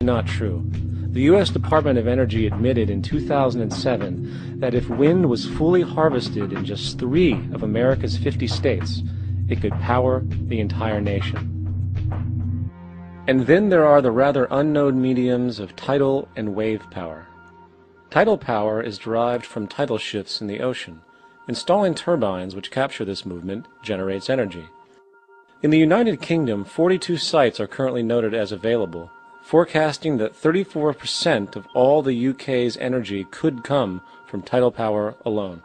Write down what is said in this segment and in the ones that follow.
Not true. The U.S. Department of Energy admitted in 2007 that if wind was fully harvested in just 3 of America's 50 states, it could power the entire nation. And then there are the rather unknown mediums of tidal and wave power. Tidal power is derived from tidal shifts in the ocean. Installing turbines which capture this movement generates energy. In the United Kingdom, 42 sites are currently noted as available, forecasting that 34% of all the UK's energy could come from tidal power alone.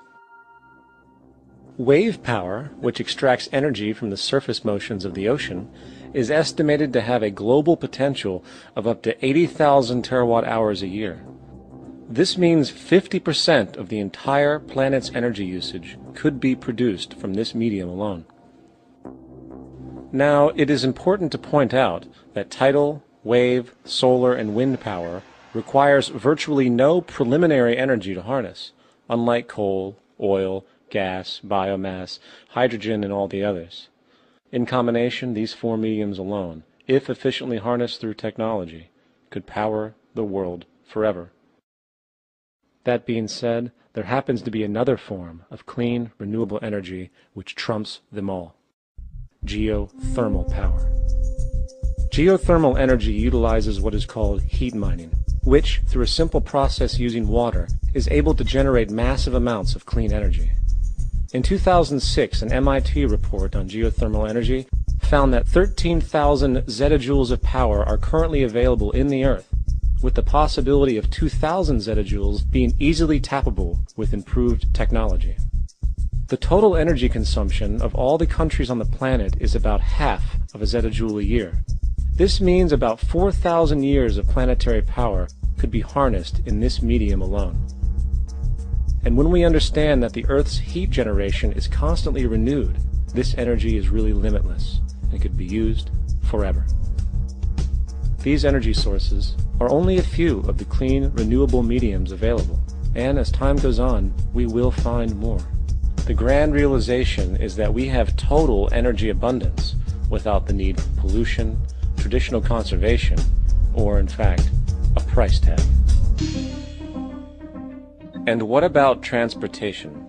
Wave power, which extracts energy from the surface motions of the ocean, is estimated to have a global potential of up to 80,000 terawatt-hours a year. This means 50% of the entire planet's energy usage could be produced from this medium alone. Now, it is important to point out that tidal, wave, solar, and wind power requires virtually no preliminary energy to harness, unlike coal, oil, gas, biomass, hydrogen, and all the others. In combination, these 4 mediums alone, if efficiently harnessed through technology, could power the world forever. That being said, there happens to be another form of clean, renewable energy which trumps them all: geothermal power. Geothermal energy utilizes what is called heat mining, which, through a simple process using water, is able to generate massive amounts of clean energy. In 2006, an MIT report on geothermal energy found that 13,000 zettajoules of power are currently available in the Earth, with the possibility of 2,000 zettajoules being easily tappable with improved technology. The total energy consumption of all the countries on the planet is about half of a zettajoule a year. This means about 4,000 years of planetary power could be harnessed in this medium alone. And when we understand that the Earth's heat generation is constantly renewed, this energy is really limitless and could be used forever. These energy sources are only a few of the clean, renewable mediums available, and as time goes on, we will find more. The grand realization is that we have total energy abundance without the need for pollution, traditional conservation, or in fact, a price tag. And what about transportation?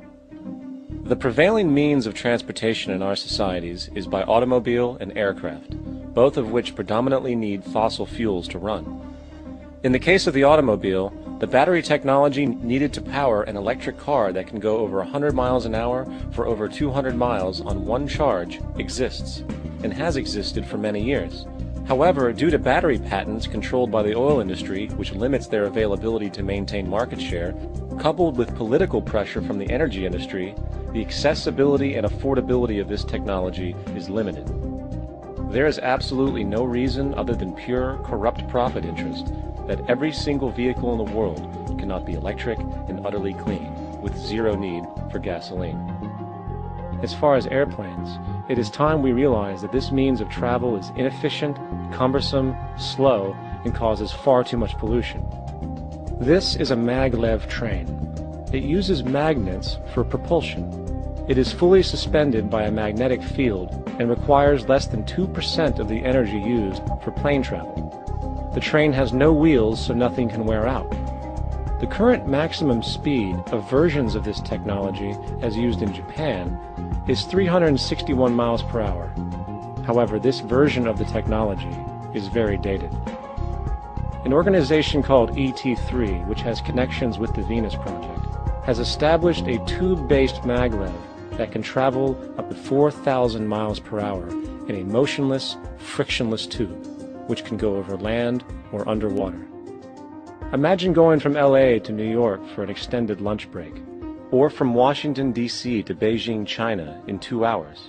The prevailing means of transportation in our societies is by automobile and aircraft, both of which predominantly need fossil fuels to run. In the case of the automobile, the battery technology needed to power an electric car that can go over 100 miles an hour for over 200 miles on one charge exists, and has existed for many years. However, due to battery patents controlled by the oil industry, which limits their availability to maintain market share, coupled with political pressure from the energy industry, the accessibility and affordability of this technology is limited. There is absolutely no reason other than pure, corrupt profit interest that every single vehicle in the world cannot be electric and utterly clean, with zero need for gasoline. As far as airplanes, it is time we realize that this means of travel is inefficient, cumbersome, slow, and causes far too much pollution. This is a maglev train. It uses magnets for propulsion. It is fully suspended by a magnetic field and requires less than 2% of the energy used for plane travel. The train has no wheels, so nothing can wear out. The current maximum speed of versions of this technology, as used in Japan, is 361 miles per hour. However, this version of the technology is very dated. An organization called ET3, which has connections with the Venus Project, has established a tube-based maglev that can travel up to 4,000 miles per hour in a motionless, frictionless tube, which can go over land or underwater. Imagine going from LA to New York for an extended lunch break, or from Washington, D.C. to Beijing, China in 2 hours.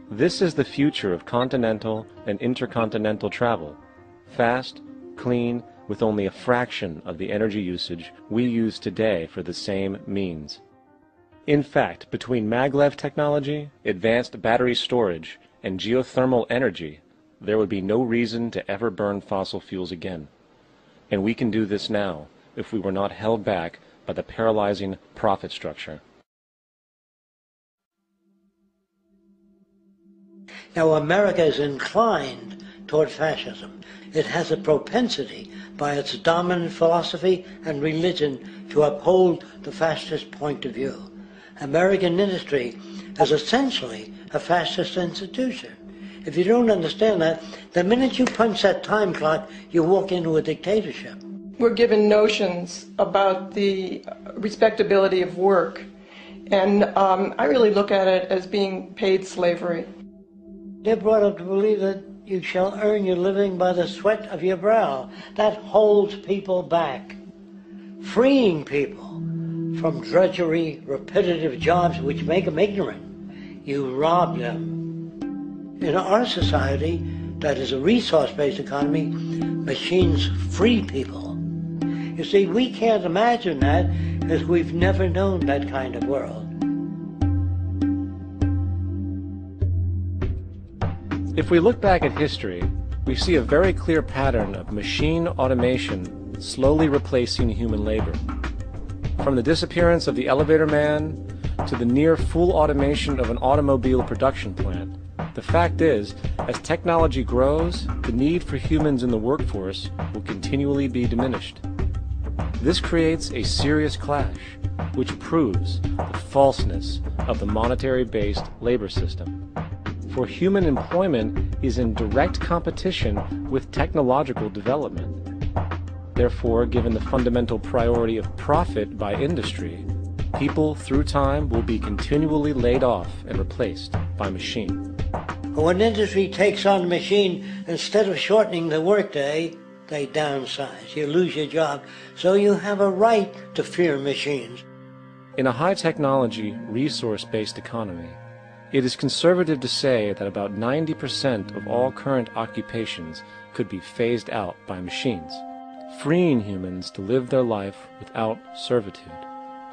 This is the future of continental and intercontinental travel, fast, clean, with only a fraction of the energy usage we use today for the same means. In fact, between maglev technology, advanced battery storage, and geothermal energy, there would be no reason to ever burn fossil fuels again. And we can do this now if we were not held back by the paralyzing profit structure. Now, America is inclined toward fascism. It has a propensity, by its dominant philosophy and religion, to uphold the fascist point of view. American industry is essentially a fascist institution. If you don't understand that, the minute you punch that time clock, you walk into a dictatorship. We're given notions about the respectability of work, and I really look at it as being paid slavery. They're brought up to believe that you shall earn your living by the sweat of your brow. That holds people back, freeing people from drudgery, repetitive jobs which make them ignorant. You rob them. In our society, that is a resource-based economy, machines free people. You see, we can't imagine that because we've never known that kind of world. If we look back at history, we see a very clear pattern of machine automation slowly replacing human labor. From the disappearance of the elevator man to the near full automation of an automobile production plant, the fact is, as technology grows, the need for humans in the workforce will continually be diminished. This creates a serious clash, which proves the falseness of the monetary-based labor system. For human employment is in direct competition with technological development. Therefore, given the fundamental priority of profit by industry, people through time will be continually laid off and replaced by machine. When industry takes on the machine, instead of shortening the workday, they downsize. You lose your job. So you have a right to fear machines. In a high-technology, resource-based economy, it is conservative to say that about 90% of all current occupations could be phased out by machines, freeing humans to live their life without servitude,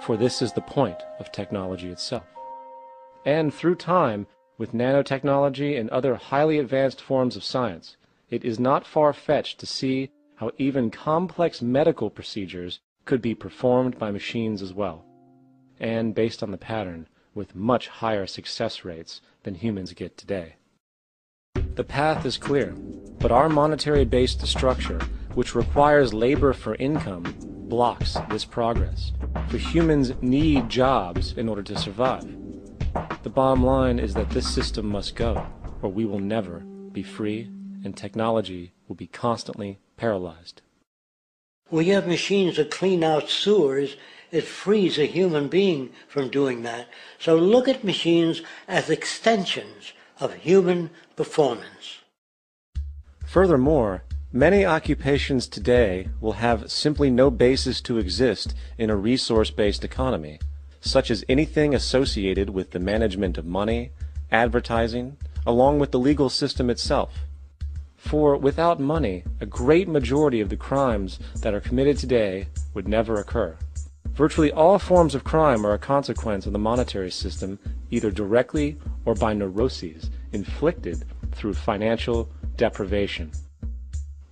for this is the point of technology itself. And through time, with nanotechnology and other highly advanced forms of science, it is not far-fetched to see how even complex medical procedures could be performed by machines as well, and based on the pattern, with much higher success rates than humans get today. The path is clear, but our monetary-based structure, which requires labor for income, blocks this progress. For humans need jobs in order to survive. The bottom line is that this system must go, or we will never be free, and technology will be constantly paralyzed. We have machines that clean out sewers. It frees a human being from doing that. So look at machines as extensions of human performance. Furthermore, many occupations today will have simply no basis to exist in a resource-based economy, such as anything associated with the management of money, advertising, along with the legal system itself. For without money, a great majority of the crimes that are committed today would never occur. Virtually all forms of crime are a consequence of the monetary system, either directly or by neuroses inflicted through financial deprivation.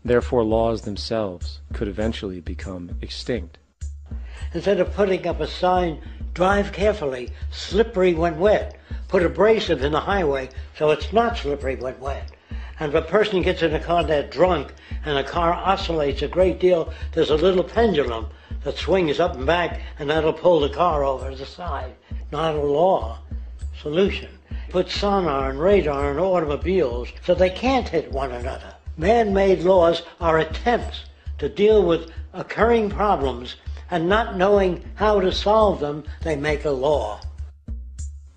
Therefore, laws themselves could eventually become extinct. Instead of putting up a sign, drive carefully, slippery when wet, put abrasive in the highway so it's not slippery when wet. And if a person gets in a car that's drunk and the car oscillates a great deal, there's a little pendulum that swings up and back, and that'll pull the car over to the side. Not a law. Solution. Put sonar and radar in automobiles so they can't hit one another. Man-made laws are attempts to deal with occurring problems, and not knowing how to solve them, they make a law.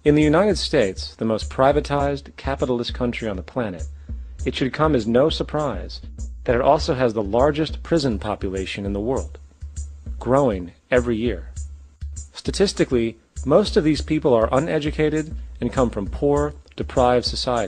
In the United States, the most privatized, capitalist country on the planet, it should come as no surprise that it also has the largest prison population in the world, growing every year. Statistically, most of these people are uneducated and come from poor, deprived societies.